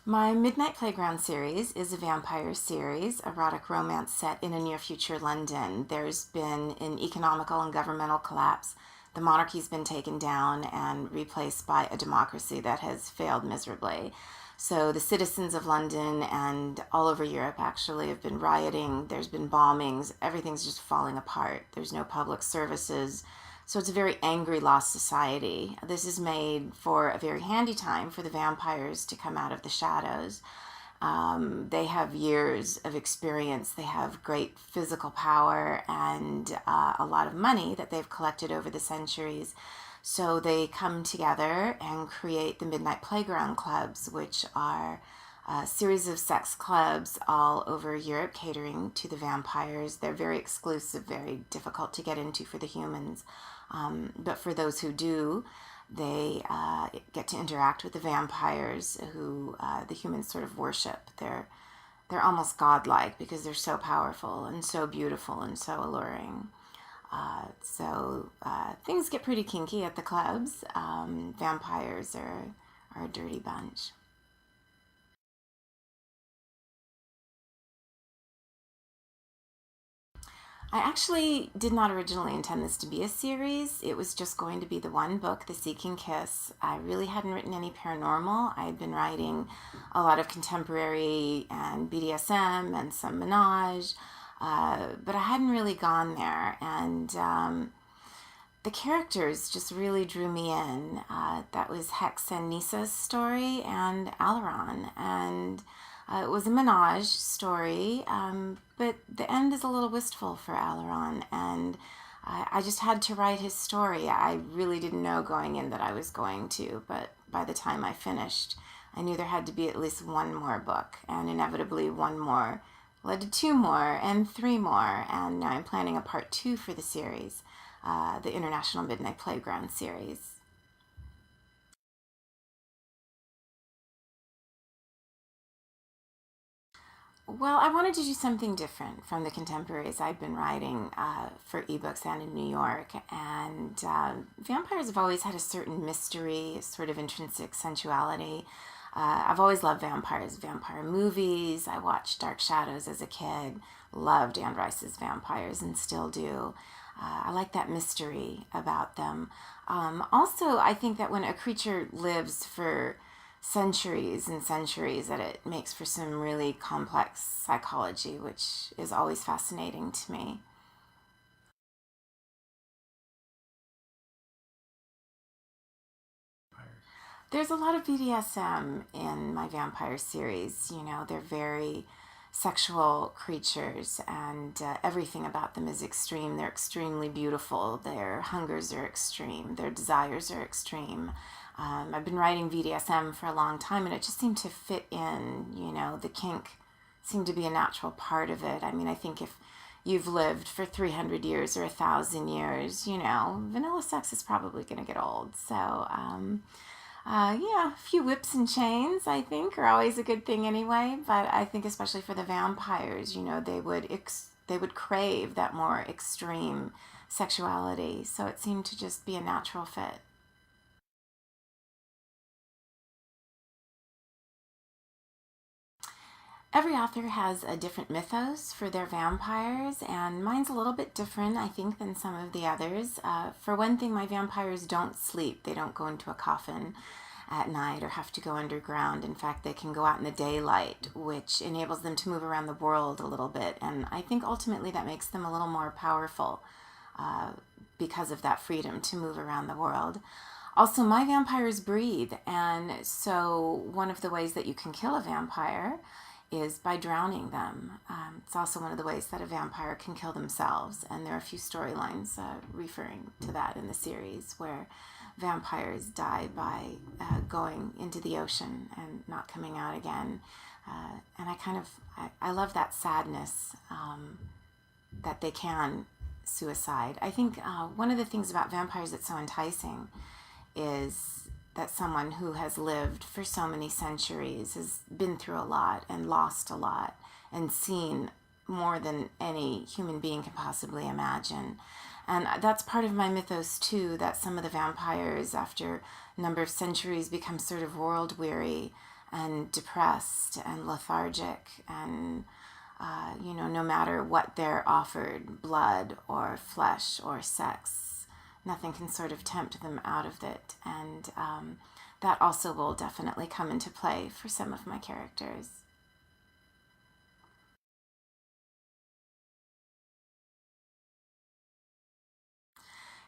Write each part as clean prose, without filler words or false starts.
My Midnight Playground series is a vampire series, erotic romance set in a near future London. There's been an economical and governmental collapse. The monarchy's been taken down and replaced by a democracy that has failed miserably. So the citizens of London and all over Europe actually have been rioting. There's been bombings. Everything's just falling apart. There's no public services. So it's a very angry, lost society. This is made for a very handy time for the vampires to come out of the shadows. They have years of experience. They have great physical power and a lot of money that they've collected over the centuries. So they come together and create the Midnight Playground Clubs, which are a series of sex clubs all over Europe catering to the vampires. They're very exclusive, very difficult to get into for the humans. But for those who do, they get to interact with the vampires who the humans sort of worship. They're almost godlike because they're so powerful and so beautiful and so alluring. So things get pretty kinky at the clubs. Vampires are a dirty bunch. I actually did not originally intend this to be a series. It was just going to be the one book, The Seeking Kiss. I really hadn't written any paranormal. I had been writing a lot of contemporary and BDSM and some menage, but I hadn't really gone there. And the characters just really drew me in. That was Hex and Nisa's story and Alaron. And it was a menage story, but the end is a little wistful for Alaron, and I just had to write his story. I really didn't know going in that I was going to, but by the time I finished, I knew there had to be at least one more book, and inevitably one more led to two more and three more, and now I'm planning a part two for the series, the International Midnight Playground series. Well, I wanted to do something different from the contemporaries I'd been writing for ebooks and in New York. And vampires have always had a certain mystery, sort of intrinsic sensuality. I've always loved vampires, vampire movies. I watched Dark Shadows as a kid, loved Anne Rice's vampires and still do. I like that mystery about them. Also, I think that when a creature lives for centuries and centuries, that it makes for some really complex psychology, which is always fascinating to me. There's a lot of BDSM in my vampire series. You know, they're very sexual creatures, and everything about them is extreme. They're extremely beautiful. Their hungers are extreme. Their desires are extreme. I've been writing BDSM for a long time, and it just seemed to fit in. You know, the kink seemed to be a natural part of it. I mean, I think if you've lived for 300 years or 1,000 years, you know, vanilla sex is probably going to get old. So, yeah, a few whips and chains, I think, are always a good thing anyway. But I think especially for the vampires, you know, they would crave that more extreme sexuality. So it seemed to just be a natural fit. Every author has a different mythos for their vampires, and mine's a little bit different, I think, than some of the others. For one thing, my vampires don't sleep. They don't go into a coffin at night or have to go underground. In fact, they can go out in the daylight, which enables them to move around the world a little bit. And I think ultimately that makes them a little more powerful uh, because of that freedom to move around the world. Also, my vampires breathe, and so one of the ways that you can kill a vampire is by drowning them. It's also one of the ways that a vampire can kill themselves, and there are a few storylines referring to that in the series where vampires die by going into the ocean and not coming out again. And I love that sadness that they can suicide. I think one of the things about vampires that's so enticing is that someone who has lived for so many centuries has been through a lot and lost a lot and seen more than any human being can possibly imagine. And that's part of my mythos too, that some of the vampires after a number of centuries become sort of world weary and depressed and lethargic, and no matter what they're offered, blood or flesh or sex, nothing can sort of tempt them out of it. And that also will definitely come into play for some of my characters.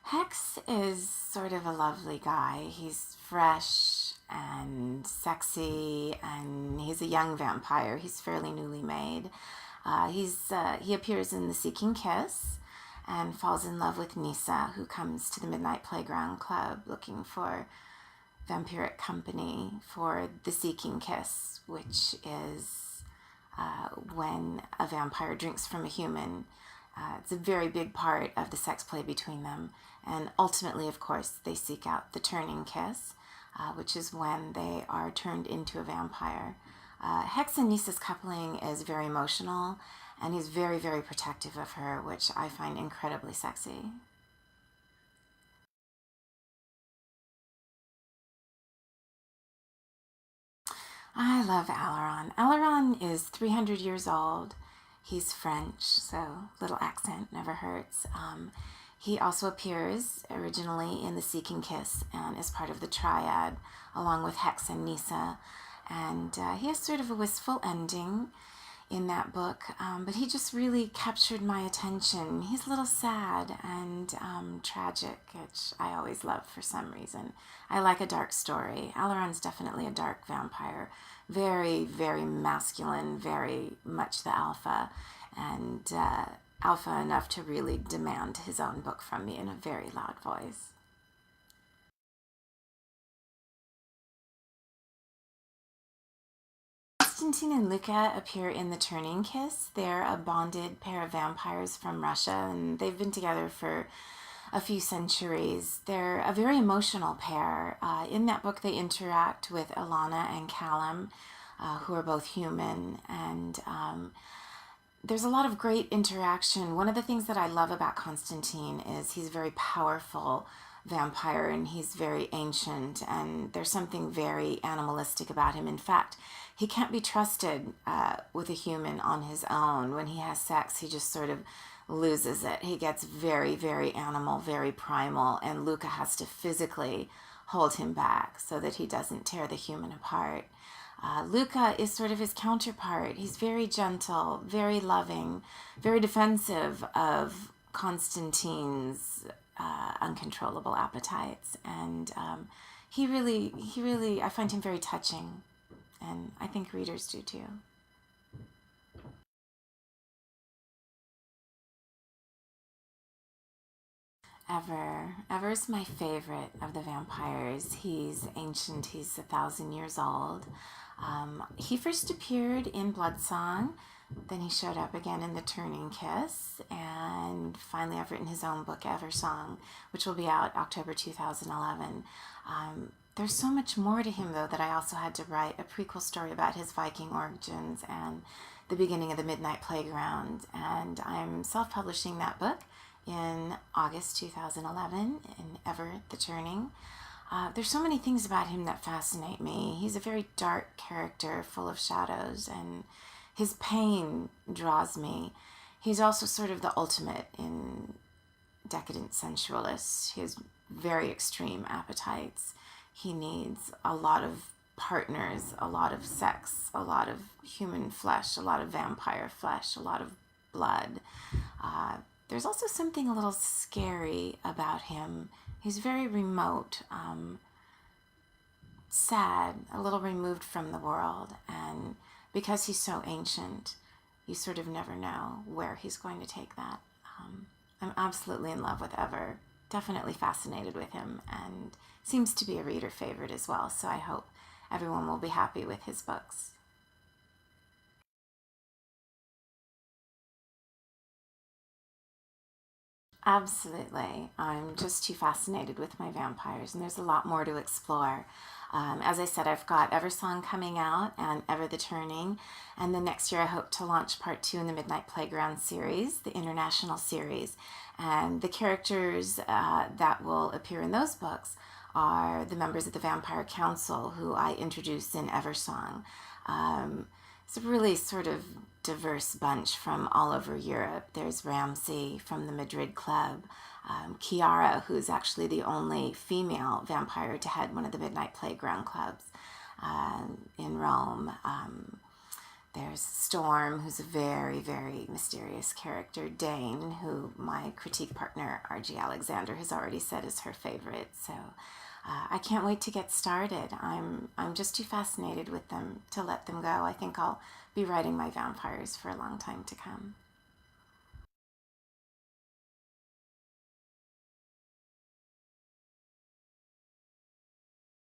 Hex is sort of a lovely guy. He's fresh and sexy, and he's a young vampire. He's fairly newly made. He appears in The Seeking Kiss and falls in love with Nisa, who comes to the Midnight Playground Club looking for vampiric company for the Seeking Kiss, which is when a vampire drinks from a human. It's a very big part of the sex play between them. And ultimately, of course, they seek out the turning kiss, which is when they are turned into a vampire. Hex and Nisa's coupling is very emotional, and he's very, very protective of her, which I find incredibly sexy. I love Alaron. Alaron is 300 years old. He's French, so little accent never hurts. He also appears originally in The Seeking Kiss and is part of the Triad, along with Hex and Nisa. And he has sort of a wistful ending in that book, but he just really captured my attention. He's a little sad and tragic, which I always love for some reason. I like a dark story. Alaron's definitely a dark vampire. Very, very masculine, very much the alpha, and alpha enough to really demand his own book from me in a very loud voice. Constantine and Luca appear in The Turning Kiss. They're a bonded pair of vampires from Russia, and they've been together for a few centuries. They're a very emotional pair. In that book, they interact with Ilana and Callum, who are both human, and there's a lot of great interaction. One of the things that I love about Constantine is he's a very powerful vampire, and he's very ancient, and there's something very animalistic about him. In fact, he can't be trusted with a human on his own. When he has sex, he just sort of loses it. He gets very, very animal, very primal, and Luca has to physically hold him back so that he doesn't tear the human apart. Luca is sort of his counterpart. He's very gentle, very loving, very defensive of Constantine's uncontrollable appetites, and I find him very touching, and I think readers do too. Ever's my favorite of the vampires. He's ancient, he's 1,000 years old. He first appeared in Bloodsong, then he showed up again in The Turning Kiss, and finally I've written his own book, Eversong, which will be out October 2011. There's so much more to him, though, that I also had to write a prequel story about his Viking origins and the beginning of the Midnight Playground, and I'm self-publishing that book in August 2011 in Ever the Turning. There's so many things about him that fascinate me. He's a very dark character full of shadows, and his pain draws me. He's also sort of the ultimate in decadent sensualist. He has very extreme appetites. He needs a lot of partners, a lot of sex, a lot of human flesh, a lot of vampire flesh, a lot of blood. There's also something a little scary about him. He's very remote, sad, a little removed from the world, and because he's so ancient, you sort of never know where he's going to take that. I'm absolutely in love with Ever, definitely fascinated with him, and seems to be a reader favorite as well, so I hope everyone will be happy with his books. Absolutely. I'm just too fascinated with my vampires, and there's a lot more to explore. As I said, I've got Eversong coming out and Ever the Turning, and then next year I hope to launch part 2 in the Midnight Playground series, the international series. And the characters that will appear in those books are the members of the Vampire Council, who I introduce in Eversong. It's a really sort of diverse bunch from all over Europe. There's Ramsey from the Madrid Club, Chiara, who's actually the only female vampire to head one of the Midnight Playground clubs in Rome. There's Storm, who's a very, very mysterious character. Dane, who my critique partner, R.G. Alexander, has already said is her favorite. So I can't wait to get started. I'm just too fascinated with them to let them go. I think I'll be writing my vampires for a long time to come.